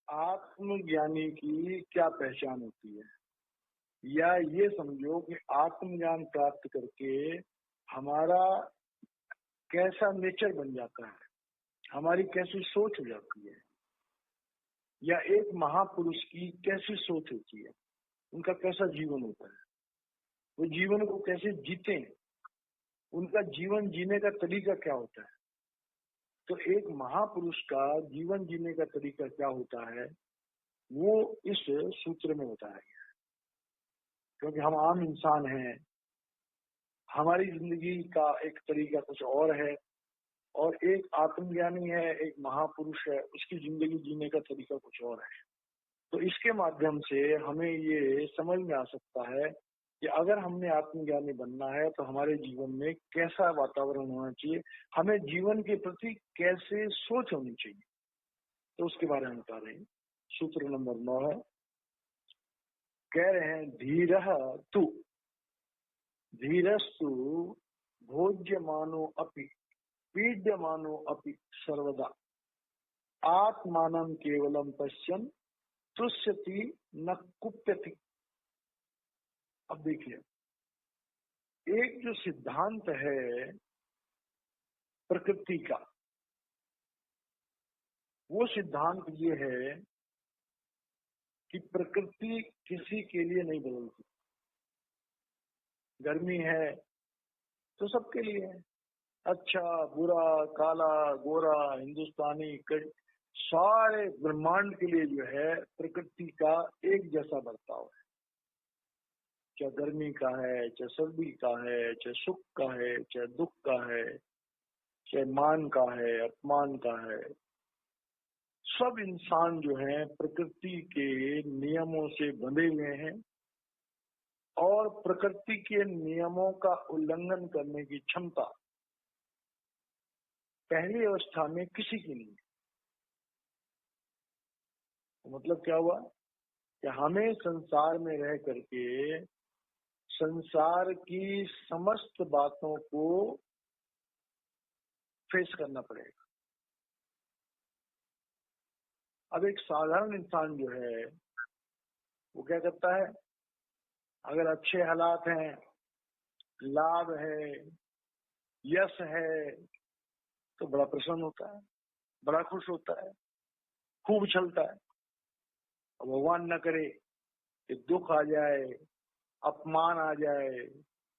आत्मज्ञानी की क्या पहचान होती है, या ये समझो कि आत्मज्ञान प्राप्त करके हमारा कैसा नेचर बन जाता है, हमारी कैसी सोच हो जाती है, या एक महापुरुष की कैसी सोच होती है, उनका कैसा जीवन होता है, वो जीवन को कैसे जीते हैं, उनका जीवन जीने का तरीका क्या होता है। तो एक महापुरुष का जीवन जीने का तरीका क्या होता है वो इस सूत्र में बताया गया है। क्योंकि हम आम इंसान हैं, हमारी जिंदगी का एक तरीका कुछ और है, और एक आत्मज्ञानी है, एक महापुरुष है, उसकी जिंदगी जीने का तरीका कुछ और है। तो इसके माध्यम से हमें ये समझ में आ सकता है कि अगर हमने आत्मज्ञानी बनना है तो हमारे जीवन में कैसा वातावरण होना चाहिए, हमें जीवन के प्रति कैसे सोच होनी चाहिए, तो उसके बारे में बता रहे हैं। सूत्र नंबर 9 है, कह रहे हैं धीरः तु धीरस्तु भोज्यमानो अपि पीड्यमानो अपि सर्वदा आत्मानं केवलम पश्यन् तुष्यति न कुप्यति। अब देखिए, एक जो सिद्धांत है प्रकृति का, वो सिद्धांत ये है कि प्रकृति किसी के लिए नहीं बदलती। गर्मी है तो सबके लिए है, अच्छा बुरा काला गोरा हिंदुस्तानी सारे ब्रह्मांड के लिए जो है प्रकृति का एक जैसा बर्ताव है। चाहे गर्मी का है, चाहे सर्दी का है, चाहे सुख का है, चाहे दुख का है, चाहे मान का है, अपमान का है, सब इंसान जो है प्रकृति के नियमों से बंधे हुए हैं, और प्रकृति के नियमों का उल्लंघन करने की क्षमता पहली अवस्था में किसी की नहीं। तो मतलब क्या हुआ कि हमें संसार में रह करके संसार की समस्त बातों को फेस करना पड़ेगा। अब एक साधारण इंसान जो है वो क्या करता है, अगर अच्छे हालात हैं, लाभ है, यश है, तो बड़ा प्रसन्न होता है, बड़ा खुश होता है, खूब चलता है। भगवान न करे कि दुख आ जाए, अपमान आ जाए,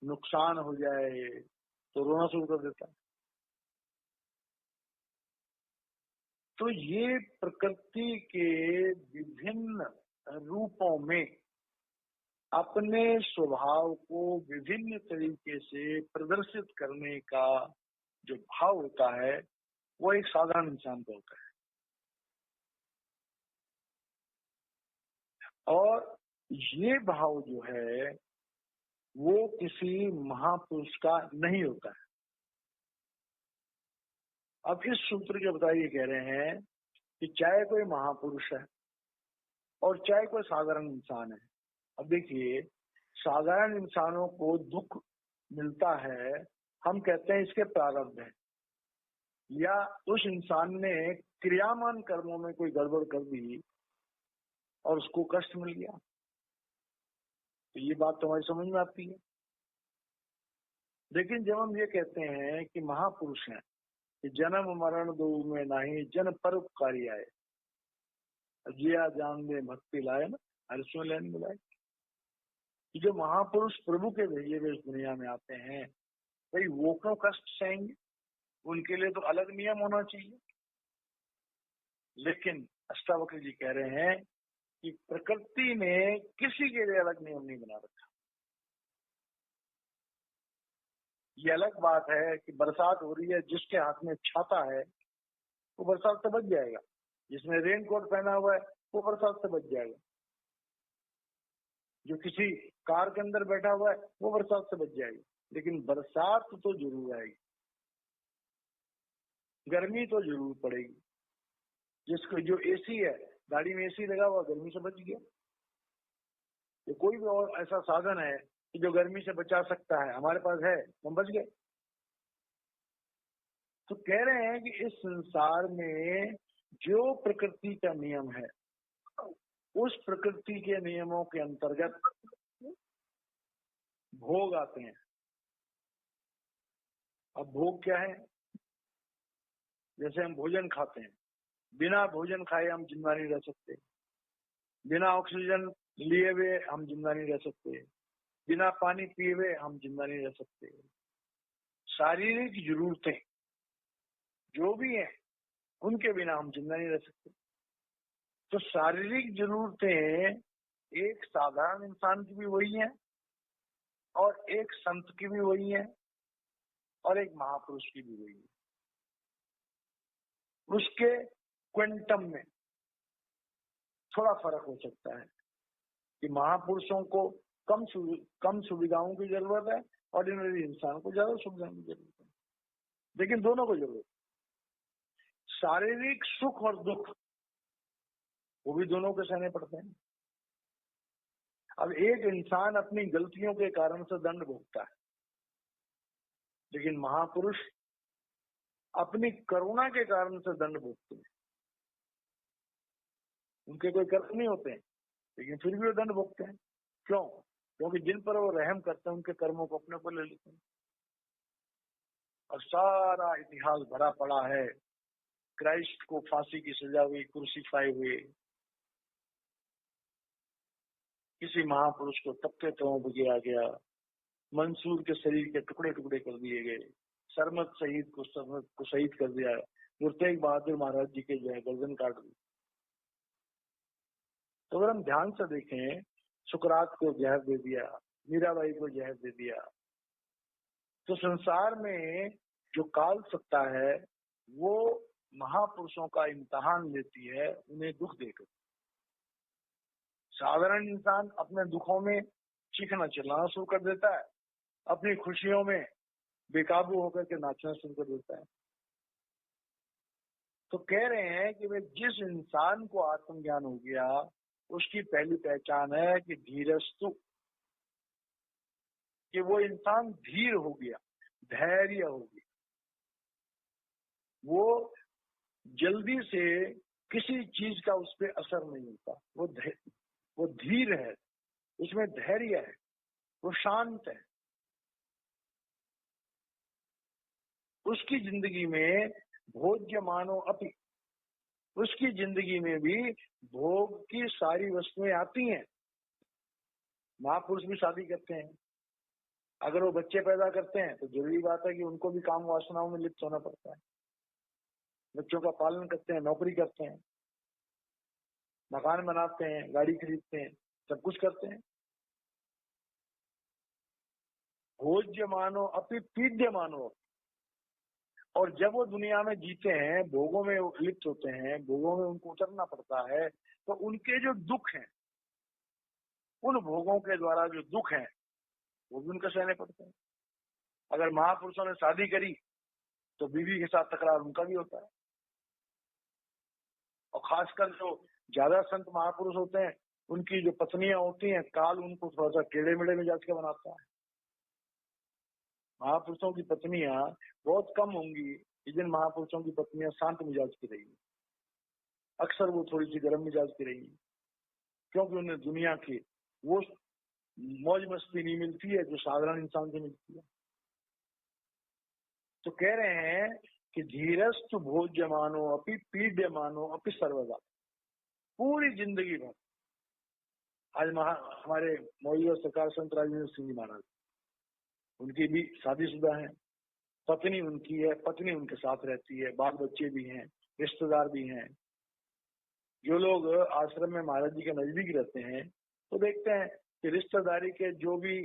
नुकसान हो जाए, तो रोना शुरू कर देता है। तो ये प्रकृति के विभिन्न रूपों में अपने स्वभाव को विभिन्न तरीके से प्रदर्शित करने का जो भाव होता है वो एक साधारण इंसान का होता है, और ये भाव जो है वो किसी महापुरुष का नहीं होता है। अब इस सूत्र के बताइए कह रहे हैं कि चाहे कोई महापुरुष है और चाहे कोई साधारण इंसान है। अब देखिए, साधारण इंसानों को दुख मिलता है, हम कहते हैं इसके प्रारब्ध है, या उस इंसान ने क्रियामान कर्मों में कोई गड़बड़ कर दी और उसको कष्ट मिल गया। तो ये बात तो हमारी समझ में आती है। लेकिन जब हम ये कहते हैं कि महापुरुष हैं कि जन्म मरण दो में नाही जन परोपकारी आए, जिया जान दे भक्ति लाए ना हर्षों लेन मिलाए, कि जो महापुरुष प्रभु के भेजे हुए इस दुनिया में आते हैं, भाई वो क्यों कष्ट सहेंगे, उनके लिए तो अलग नियम होना चाहिए। लेकिन अष्टावक्र जी कह रहे हैं कि प्रकृति ने किसी के लिए अलग नियम नहीं बना रखा। ये अलग बात है कि बरसात हो रही है, जिसके हाथ में छाता है वो बरसात से बच जाएगा, जिसने रेनकोट पहना हुआ है वो बरसात से बच जाएगा, जो किसी कार के अंदर बैठा हुआ है वो बरसात से बच जाएगा। लेकिन बरसात तो जरूर आएगी, गर्मी तो जरूर पड़ेगी। जिसको जो एसी है, गाड़ी में एसी लगा हुआ, गर्मी से बच गया। तो कोई भी और ऐसा साधन है कि जो गर्मी से बचा सकता है, हमारे पास है, हम बच गए। तो कह रहे हैं कि इस संसार में जो प्रकृति का नियम है उस प्रकृति के नियमों के अंतर्गत भोग आते हैं। अब भोग क्या है? जैसे हम भोजन खाते हैं, बिना भोजन खाए हम जिंदा नहीं रह सकते, बिना ऑक्सीजन लिए हुए हम जिंदा नहीं रह सकते, बिना पानी पिए हुए हम जिंदा नहीं रह सकते। शारीरिक जरूरतें जो भी हैं उनके बिना हम जिंदा नहीं रह सकते। तो शारीरिक जरूरतें एक साधारण इंसान की भी वही है, और एक संत की भी वही है, और एक महापुरुष की भी वही है। उसके क्विंटम में थोड़ा फर्क हो सकता है कि महापुरुषों को कम सुविधाओं की जरूरत है, ऑर्डिनरी इंसान को ज्यादा सुविधाओं की जरूरत है, लेकिन दोनों को जरूरत है। शारीरिक सुख और दुख वो भी दोनों के सहने पड़ते हैं। अब एक इंसान अपनी गलतियों के कारण से दंड भोगता है, लेकिन महापुरुष अपनी करुणा के कारण से दंड भोगते हैं। उनके कोई कर्म नहीं होते हैं, लेकिन फिर भी वो दंड भोगते हैं। क्यों? क्योंकि जिन पर वो रहम करते हैं उनके कर्मों को अपने पर ले लेते हैं। और सारा इतिहास भरा पड़ा है, क्राइस्ट को फांसी की सजा हुई, क्रूसीफाई हुए, किसी महापुरुष को तपते तवों पर गिरा गया, मंसूर के शरीर के टुकड़े टुकड़े कर दिए गए, सरमत शहीद को शहीद कर दिया, गुरु तेग बहादुर महाराज जी के जो है गर्दन काट दी। तो अगर हम ध्यान से देखें, सुकरात को जहर दे दिया, मीराबाई को जहर दे दिया। तो संसार में जो काल सत्ता है वो महापुरुषों का इम्तिहान लेती है, उन्हें दुख देकर। साधारण इंसान अपने दुखों में चीखना चिल्लाना शुरू कर देता है, अपनी खुशियों में बेकाबू होकर के नाचना शुरू कर देता है। तो कह रहे हैं कि वे जिस इंसान को आत्मज्ञान हो गया उसकी पहली पहचान है कि धीरस्तु, कि वो इंसान धीर हो गया, धैर्य हो गया। वो जल्दी से किसी चीज का उस पर असर नहीं होता, वो धीर है, उसमें धैर्य है, वो शांत है। उसकी जिंदगी में भोज्य मानो अपि, उसकी जिंदगी में भी भोग की सारी वस्तुएं आती हैं। महापुरुष भी शादी करते हैं, अगर वो बच्चे पैदा करते हैं तो जरूरी बात है कि उनको भी काम वासनाओं में लिप्त होना पड़ता है। बच्चों का पालन करते हैं, नौकरी करते हैं, मकान बनाते हैं, गाड़ी खरीदते हैं, सब कुछ करते हैं। भोज्य मानो अपि पीड्य मानो, और जब वो दुनिया में जीते हैं, भोगों में लिप्त होते हैं, भोगों में उनको उतरना पड़ता है, तो उनके जो दुख हैं, उन भोगों के द्वारा जो दुख हैं वो भी उनको सहने पड़ते हैं। अगर महापुरुषों ने शादी करी तो बीवी के साथ तकरार उनका भी होता है, और खासकर जो ज्यादा संत महापुरुष होते हैं उनकी जो पत्नियां होती हैं, काल उनको थोड़ा सा टेढ़े मेढ़े मिजाज के बनाता है। महापुरुषों की पत्नियां बहुत कम होंगी जिन महापुरुषों की पत्नियां शांत मिजाज की रही, अक्सर वो थोड़ी सी गर्म मिजाज की रही, क्योंकि उन्हें दुनिया की वो मौज मस्ती नहीं मिलती है जो साधारण इंसान से मिलती है। तो कह रहे हैं कि धीरस्तु भोज्यमानो अपि पीड्यमानो अपि सर्वदा, पूरी जिंदगी भर। आज हमारे मौजूदा सरकार संत राजेंद्र सिंह जी महाराज, उनकी भी शादीशुदा है, पत्नी उनकी है, पत्नी उनके साथ रहती है, बाल बच्चे भी हैं, रिश्तेदार भी हैं। जो लोग आश्रम में महाराज जी के नजदीक रहते हैं तो देखते हैं कि रिश्तेदारी के जो भी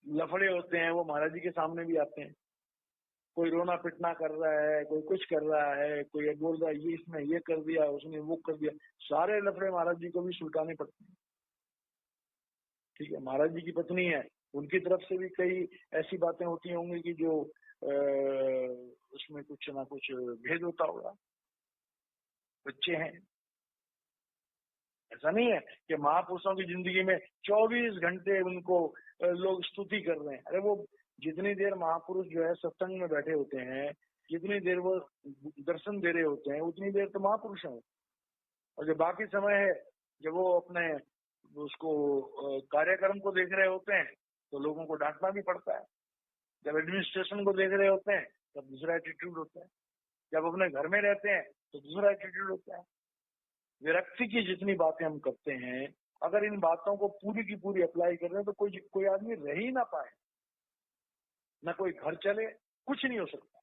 लफड़े होते हैं वो महाराज जी के सामने भी आते हैं। कोई रोना पिटना कर रहा है, कोई कुछ कर रहा है, कोई बोल रहा है ये इसने ये कर दिया, उसने वो कर दिया, सारे लफड़े महाराज जी को भी सुलटाने पड़ते हैं। ठीक है, महाराज जी की पत्नी है, उनकी तरफ से भी कई ऐसी बातें होती होंगी कि जो उसमें कुछ ना कुछ भेद होता होगा। बच्चे हैं, ऐसा नहीं है कि महापुरुषों की जिंदगी में 24 घंटे उनको लोग स्तुति कर रहे हैं। अरे वो जितनी देर महापुरुष जो है सत्संग में बैठे होते हैं, जितनी देर वो दर्शन दे रहे होते हैं, उतनी देर तो महापुरुष है, और जो बाकी समय है जब वो अपने उसको कार्यक्रम को देख रहे होते हैं तो लोगों को डांटना भी पड़ता है। जब एडमिनिस्ट्रेशन को देख रहे होते हैं तब दूसरा एटीट्यूड होता है। जब अपने घर में रहते हैं तो दूसरा एटीट्यूड होता है। विरक्ति की जितनी बातें हम करते हैं, अगर इन बातों को पूरी की पूरी अप्लाई कर रहे हैं तो कोई आदमी रह ही ना पाए, ना कोई घर चले, कुछ नहीं हो सकता।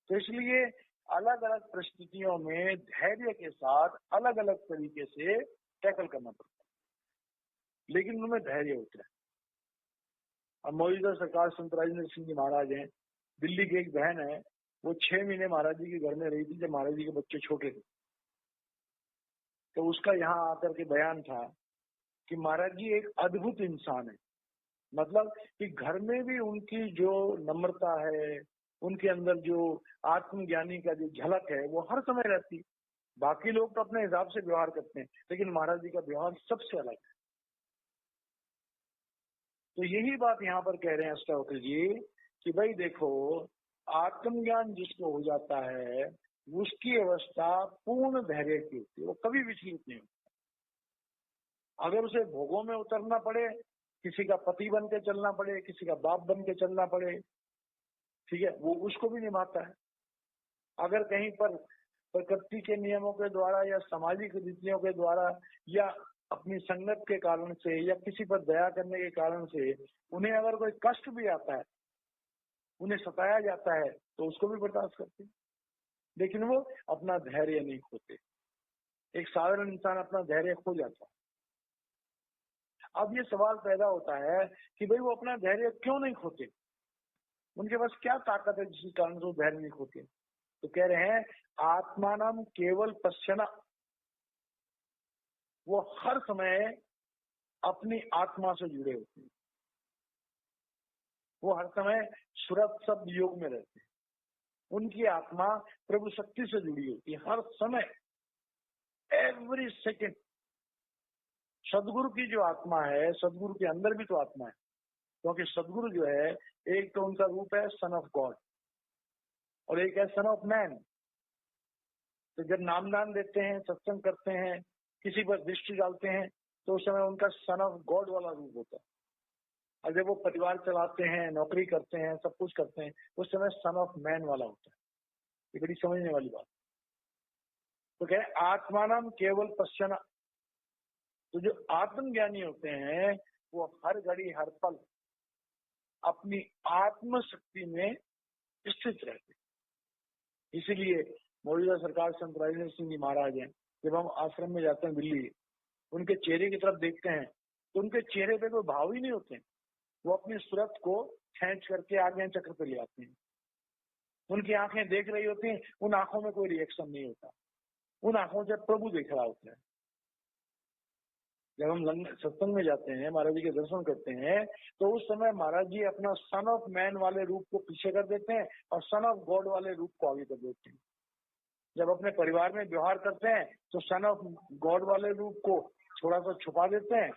तो इसलिए अलग अलग परिस्थितियों में धैर्य के साथ अलग अलग तरीके से टैकल करना पड़ता है, लेकिन उनमें धैर्य होता है। अब मौजूदा सरकार संत राजेंद्र सिंह जी महाराज हैं, दिल्ली की एक बहन है, वो 6 महीने महाराज जी के घर में रही थी जब महाराज जी के बच्चे छोटे थे। तो उसका यहाँ आकर के बयान था कि महाराज जी एक अद्भुत इंसान है, मतलब कि घर में भी उनकी जो नम्रता है, उनके अंदर जो आत्मज्ञानी का जो झलक है वो हर समय रहती। बाकी लोग तो अपने हिसाब से व्यवहार करते हैं, लेकिन महाराज जी का व्यवहार सबसे अलग है। तो यही बात यहाँ पर कह रहे हैं अष्टावक्र जी कि भाई देखो, आत्मज्ञान जिसको हो जाता है उसकी अवस्था पूर्ण धैर्य की होती है, वो कभी विचलित नहीं होता। अगर उसे भोगों में उतरना पड़े, किसी का पति बन के चलना पड़े, किसी का बाप बन के चलना पड़े, ठीक है, वो उसको भी निभाता है। अगर कहीं पर प्रकृति के नियमों के द्वारा या सामाजिक रीतियों के द्वारा या अपनी संगत के कारण से या किसी पर दया करने के कारण से उन्हें अगर कोई कष्ट भी आता है, उन्हें सताया जाता है, तो उसको भी बर्दाश्त करते हैं, लेकिन वो अपना धैर्य नहीं खोते। एक साधारण इंसान अपना धैर्य खो जाता है। अब ये सवाल पैदा होता है कि भाई वो अपना धैर्य क्यों नहीं खोते, उनके पास क्या ताकत है जिसके कारण से वो धैर्य नहीं खोते। तो कह रहे हैं आत्मानम केवल पश्चना, वो हर समय अपनी आत्मा से जुड़े होते हैं, वो हर समय सुरत शब्द योग में रहते हैं, उनकी आत्मा प्रभु शक्ति से जुड़ी होती है हर समय, एवरी सेकेंड। सदगुरु की जो आत्मा है, सदगुरु के अंदर भी तो आत्मा है, क्योंकि सदगुरु जो है एक तो उनका रूप है सन ऑफ गॉड और एक है सन ऑफ मैन। तो जब नामदान देते हैं, सत्संग करते हैं, किसी पर दृष्टि डालते हैं, तो उस समय उनका सन ऑफ गॉड वाला रूप होता है। और जब वो परिवार चलाते हैं, नौकरी करते हैं, सब कुछ करते हैं, उस समय सन ऑफ मैन वाला होता है। ये बड़ी समझने वाली बात। तो कहे आत्मानम केवल पश्चना, तो जो आत्मज्ञानी होते हैं वो हर घड़ी हर पल अपनी आत्म शक्ति में स्थित रहते हैं। इसीलिए मौजूदा सरकार संत राजेंद्र सिंह जी महाराज हैं, जब हम आश्रम में जाते हैं दिल्ली, उनके चेहरे की तरफ देखते हैं तो उनके चेहरे पे कोई भाव ही नहीं होते। वो अपनी सूरत को खींच करके आज्ञा चक्र पे ले आते हैं। उनकी आंखें देख रही होती हैं, उन आंखों में कोई रिएक्शन नहीं होता, उन आंखों से प्रभु देख रहा होता है। जब हम सत्संग में जाते हैं, महाराज जी के दर्शन करते हैं, तो उस समय महाराज जी अपना सन ऑफ मैन वाले रूप को पीछे कर देते हैं और सन ऑफ गॉड वाले रूप को आगे कर देते हैं। जब अपने परिवार में व्यवहार करते हैं तो सन ऑफ गॉड वाले रूप को थोड़ा सा छुपा देते हैं